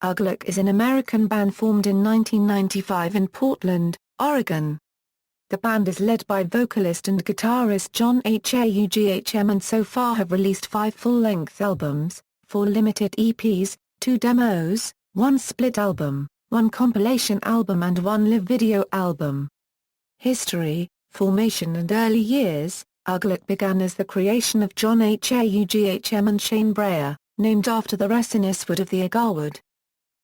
Agalloch is an American band formed in 1995 in Portland, Oregon. The band is led by vocalist and guitarist John Haughm and so far have released 5 full-length albums, 4 limited EPs, 2 demos, 1 split album, 1 compilation album and 1 live video album. History, formation and early years. Agalloch began as the creation of John Haughm and Shane Breyer, named after the resinous wood of the agarwood.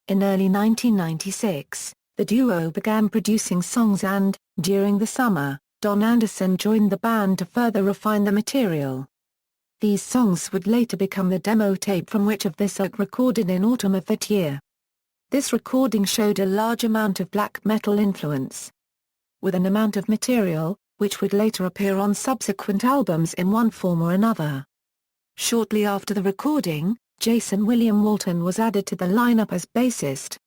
In early 1996, the duo began producing songs and, during the summer, Don Anderson joined the band to further refine the material. These songs would later become the demo tape from which of this Agalloch recorded in autumn of that year. This recording showed a large amount of black metal influence, with an amount of material, which would later appear on subsequent albums in one form or another. Shortly after the recording, Jason William Walton was added to the lineup as bassist.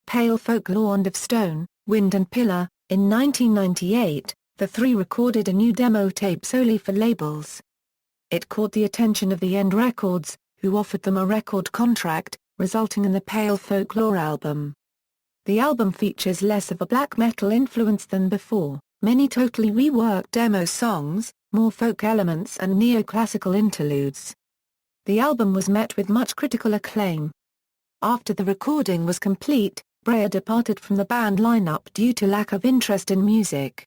Pale Folklore and Of Stone, Wind and Pillar. In 1998, the three recorded a new demo tape solely for labels. It caught the attention of the End Records, who offered them a record contract, resulting in the Pale Folklore album. The album features less of a black metal influence than before, many totally reworked demo songs, more folk elements and neoclassical interludes. The album was met with much critical acclaim. After the recording was complete, Breyer departed from the band lineup due to lack of interest in music.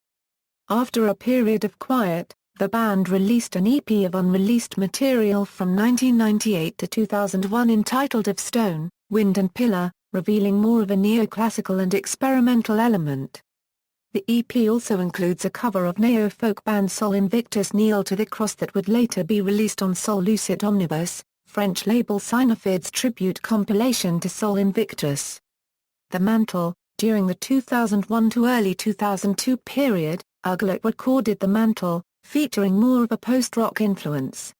After a period of quiet, the band released an EP of unreleased material from 1998 to 2001 entitled Of Stone, Wind and Pillar, revealing more of a neoclassical and experimental element. The EP also includes a cover of neo-folk band Sol Invictus Kneel to the Cross that would later be released on Sol Lucid Omnibus, French label Sinofid's tribute compilation to Sol Invictus. The Mantle. During the 2001 to early 2002 period, Agalloch recorded The Mantle, featuring more of a post-rock influence.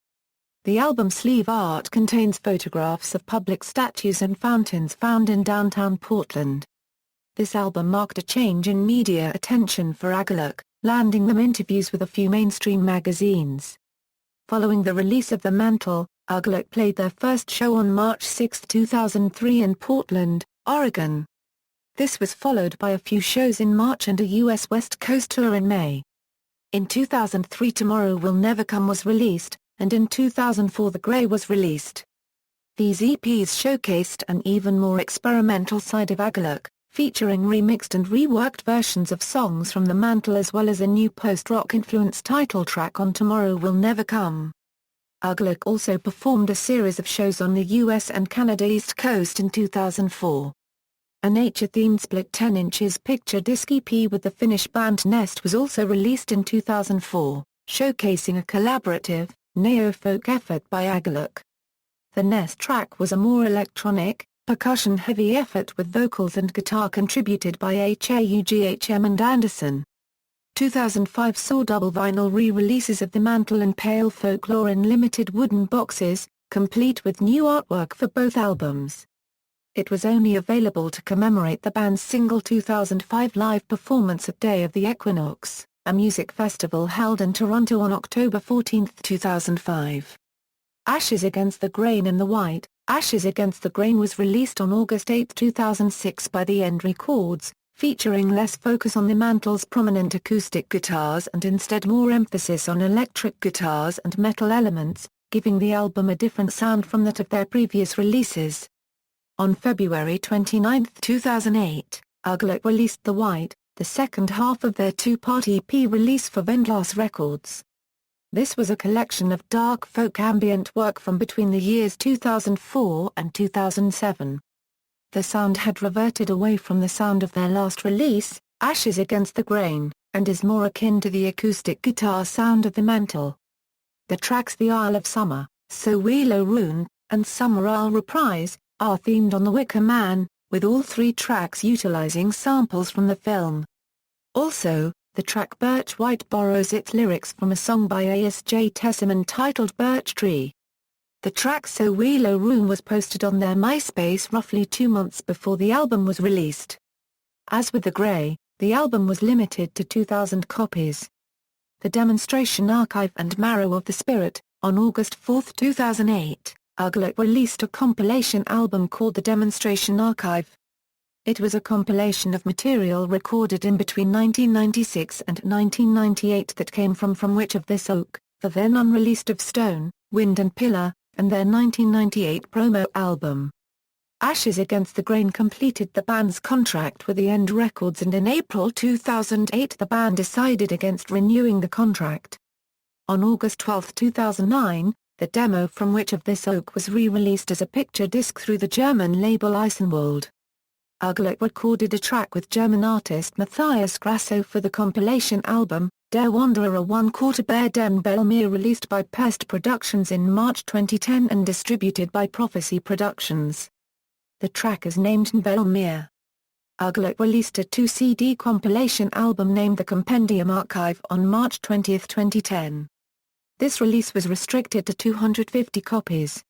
The album sleeve art contains photographs of public statues and fountains found in downtown Portland. This album marked a change in media attention for Agalloch, landing them interviews with a few mainstream magazines. Following the release of The Mantle, Agalloch played their first show on March 6, 2003 in Portland, Oregon. This was followed by a few shows in March and a U.S. West Coast tour in May. In 2003 Tomorrow Will Never Come was released, and in 2004 The Grey was released. These EPs showcased an even more experimental side of Agalloch, featuring remixed and reworked versions of songs from The Mantle as well as a new post-rock influenced title track on Tomorrow Will Never Come. Agalloch also performed a series of shows on the US and Canada East Coast in 2004. A nature-themed split 10 inches picture disc EP with the Finnish band Nest was also released in 2004, showcasing a collaborative, neo-folk effort by Agalloch. The Nest track was a more electronic, percussion-heavy effort with vocals and guitar contributed by Haughm and Anderson. 2005 saw double vinyl re-releases of The Mantle and Pale Folklore in limited wooden boxes, complete with new artwork for both albums. It was only available to commemorate the band's single 2005 live performance of Day of the Equinox, a music festival held in Toronto on October 14, 2005. Ashes Against the Grain and the White. Ashes Against the Grain was released on August 8, 2006 by the End Records, featuring less focus on The Mantle's prominent acoustic guitars and instead more emphasis on electric guitars and metal elements, giving the album a different sound from that of their previous releases. On February 29, 2008, Agalloch released The White, the second half of their two-part EP release for Vendglass Records. This was a collection of dark folk ambient work from between the years 2004 and 2007. The sound had reverted away from the sound of their last release, Ashes Against the Grain, and is more akin to the acoustic guitar sound of The Mantle. The tracks The Isle of Summer, So Wheelo Rune, and Summer Isle Reprise, are themed on The Wicker Man, with all 3 tracks utilizing samples from the film. Also, the track Birch White borrows its lyrics from a song by A.S.J. Tesseman titled Birch Tree. The track So Wheelo Rune was posted on their MySpace roughly 2 months before the album was released. As with The Grey, the album was limited to 2,000 copies. The Demonstration Archive and Marrow of the Spirit, on August 4, 2008, Agalloch released a compilation album called The Demonstration Archive. It was a compilation of material recorded in between 1996 and 1998 that came from Which of This Oak, the then unreleased Of Stone, Wind and Pillar, and their 1998 promo album. Ashes Against the Grain completed the band's contract with the End Records, and in April 2008 the band decided against renewing the contract. On August 12, 2009, the demo from Which of This Oak was re-released as a picture disc through the German label Eisenwald. Agalloch recorded a track with German artist Matthias Grasso for the compilation album, Der Wanderer 1/4 Bear den Belmir, released by Pest Productions in March 2010 and distributed by Prophecy Productions. The track is named Belmir. Agalloch released a 2-CD compilation album named The Compendium Archive on March 20, 2010. This release was restricted to 250 copies.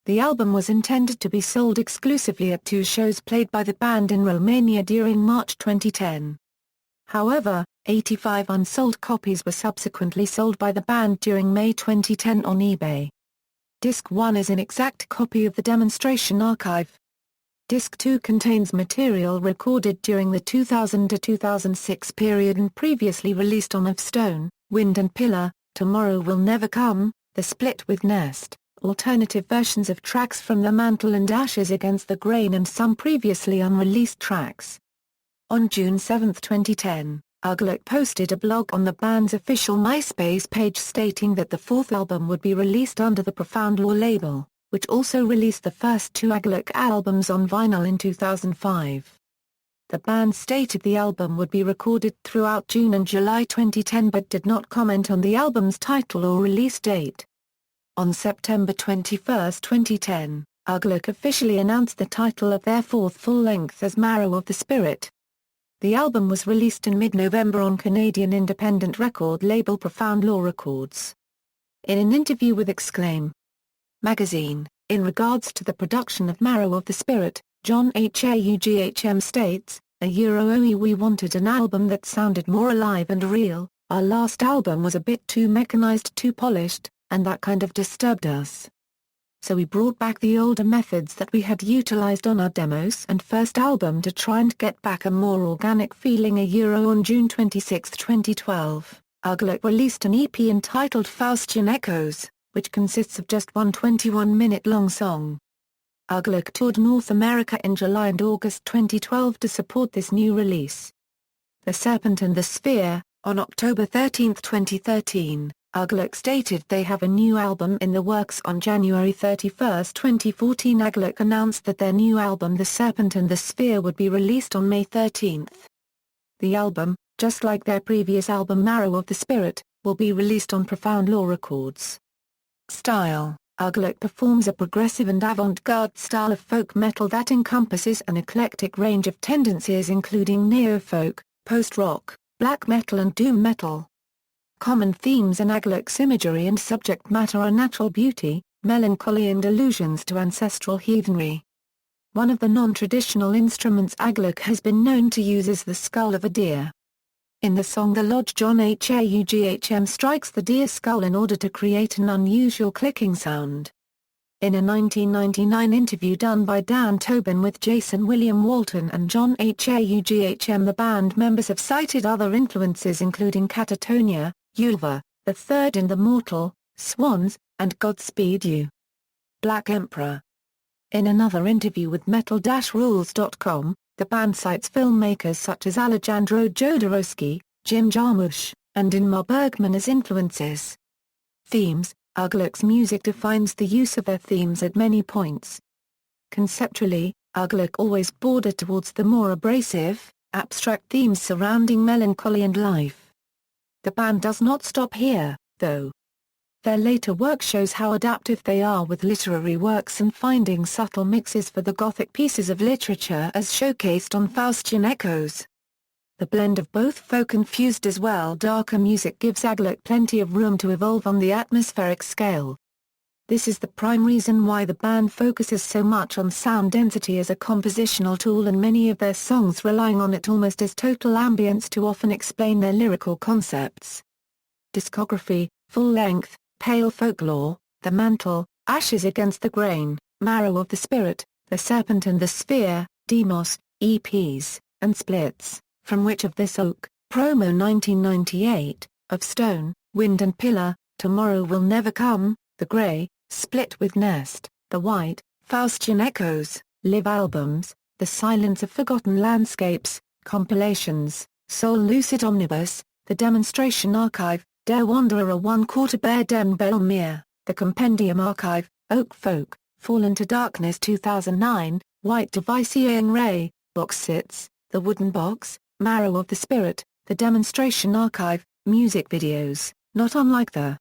The album was intended to be sold exclusively at 2 shows played by the band in Romania during March 2010. However, 85 unsold copies were subsequently sold by the band during May 2010 on eBay. Disc 1 is an exact copy of the Demonstration Archive. Disc 2 contains material recorded during the 2000 to 2006 period and previously released on Of Stone, Wind and Pillar, Tomorrow Will Never Come, The Split with Nest, alternative versions of tracks from The Mantle and Ashes Against the Grain, and some previously unreleased tracks. On June 7, 2010, Agalloch posted a blog on the band's official MySpace page stating that the fourth album would be released under the Profound Law label, which also released the first 2 Agalloch albums on vinyl in 2005. The band stated the album would be recorded throughout June and July 2010 but did not comment on the album's title or release date. On September 21, 2010, Agalloch officially announced the title of their fourth full-length as Marrow of the Spirit. The album was released in mid-November on Canadian independent record label Profound Law Records. In an interview with Exclaim magazine, in regards to the production of Marrow of the Spirit, John Haughm states, "We wanted an album that sounded more alive and real. Our last album was a bit too mechanized, too polished, and that kind of disturbed us. So we brought back the older methods that we had utilized on our demos and first album to try and get back a more organic feeling." On June 26, 2012, Agalloch released an EP entitled Faustian Echoes, which consists of just one 21-minute-long song. Agalloch toured North America in July and August 2012 to support this new release. The Serpent and the Sphere. On October 13, 2013, Agalloch stated they have a new album in the works. On January 31, 2014, Agalloch announced that their new album The Serpent and the Sphere would be released on May 13. The album, just like their previous album Marrow of the Spirit, will be released on Profound Law Records. Style: Agalloch performs a progressive and avant-garde style of folk metal that encompasses an eclectic range of tendencies including neo-folk, post-rock, black metal and doom metal. Common themes in Agalloch's imagery and subject matter are natural beauty, melancholy and allusions to ancestral heathenry. One of the non-traditional instruments Agalloch has been known to use is the skull of a deer. In the song The Lodge, John Haughm strikes the deer skull in order to create an unusual clicking sound. In a 1999 interview done by Dan Tobin with Jason William Walton and John Haughm, the band members have cited other influences including Catatonia, Ulva, The Third and the Mortal, Swans, and Godspeed You! Black Emperor. In another interview with Metal-Rules.com, the band cites filmmakers such as Alejandro Jodorowsky, Jim Jarmusch, and Ingmar Bergman as influences. Themes: Agalloch's music defines the use of their themes at many points. Conceptually, Agalloch always bordered towards the more abrasive, abstract themes surrounding melancholy and life. The band does not stop here, though. Their later work shows how adaptive they are with literary works and finding subtle mixes for the Gothic pieces of literature as showcased on Faustian Echoes. The blend of both folk-infused as well darker music gives Agalloch plenty of room to evolve on the atmospheric scale. This is the prime reason why the band focuses so much on sound density as a compositional tool, and many of their songs relying on it almost as total ambience to often explain their lyrical concepts. Discography: full length, Pale Folklore, The Mantle, Ashes Against the Grain, Marrow of the Spirit, The Serpent and the Sphere, Demos, EPs, and Splits, From Which of This Oak, Promo 1998, Of Stone, Wind and Pillar, Tomorrow Will Never Come, The Grey, Split with Nest, The White, Faustian Echoes, Live Albums, The Silence of Forgotten Landscapes, Compilations, Soul Lucid Omnibus, The Demonstration Archive, Der Wanderer 1/4 Bear dem Belmere, The Compendium Archive, Oak Folk, Fall into Darkness 2009, White Device Iang Ray, Box Sits, The Wooden Box, Marrow of the Spirit, The Demonstration Archive, Music Videos, not unlike the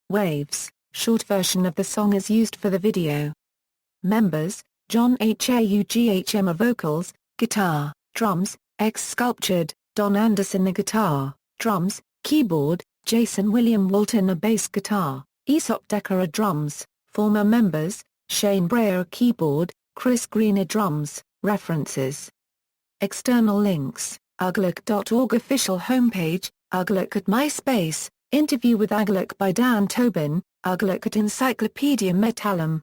Waves, short version of the song is used for the video. Members: John Haughm vocals, guitar, drums, Sculptured, Don Anderson guitar, drums, keyboard, Jason William Walton bass guitar, Aesop Decker drums, former members, Shane Breyer keyboard, Chris Green drums, references. External links, Agalloch.org official homepage, Agalloch at MySpace, interview with Agalloch by Dan Tobin, Agalloch at Encyclopedia Metallum.